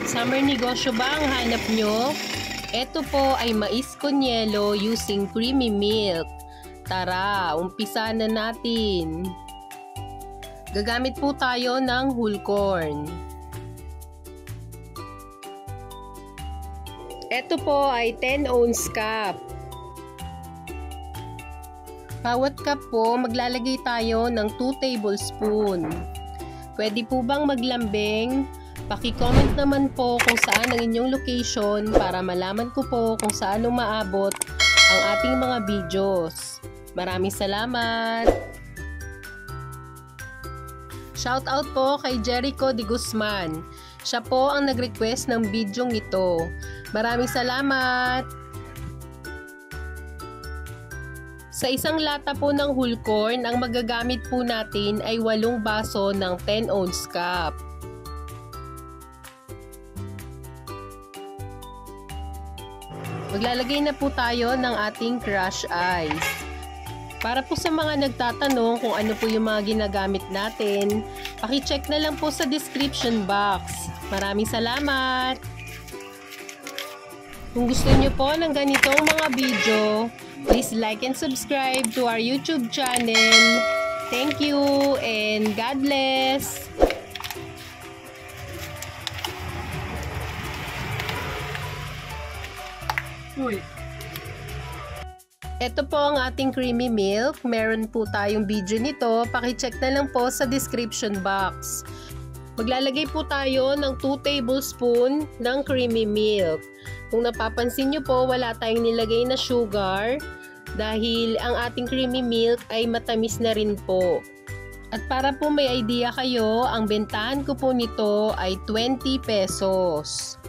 Summer negosyo ba ang hanap nyo? Ito po ay mais con yelo using creamy milk. Tara, umpisa na natin. Gagamit po tayo ng whole corn. Ito po ay 10 ounce cup. Bawat cup po, maglalagay tayo ng 2 tablespoon. Pwede po bang maglambing? Paki-comment naman po kung saan ang inyong location para malaman ko po kung saan umaabot ang ating mga videos. Maraming salamat! Shoutout po kay Jericho de Guzman. Siya po ang nag-request ng bidyong ito. Maraming salamat! Sa isang lata po ng whole corn, ang magagamit po natin ay 8 baso ng 10 ounce cup. Maglalagay na po tayo ng ating crushed ice. Para po sa mga nagtatanong kung ano po yung mga ginagamit natin, paki-check na lang po sa description box. Maraming salamat! Kung gusto nyo po ng ganitong mga video, please like and subscribe to our YouTube channel. Thank you and God bless! Uy. Ito po ang ating creamy milk. Meron po tayong video nito. Paki-check na lang po sa description box. Maglalagay po tayo ng 2 tablespoon ng creamy milk. Kung napapansin nyo po, wala tayong nilagay na sugar dahil ang ating creamy milk ay matamis na rin po. At para po may idea kayo, ang bentahan ko po nito ay 20 pesos.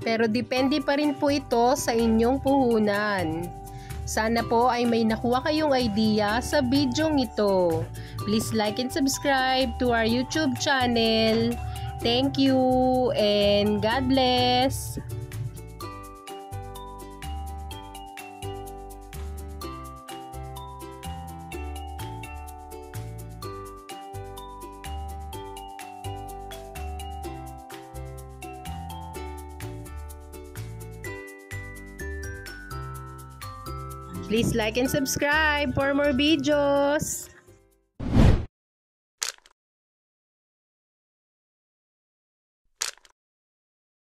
Pero depende pa rin po ito sa inyong puhunan. Sana po ay may nakuha kayong idea sa bidyong ito. Please like and subscribe to our YouTube channel. Thank you and God bless! Please like and subscribe for more videos.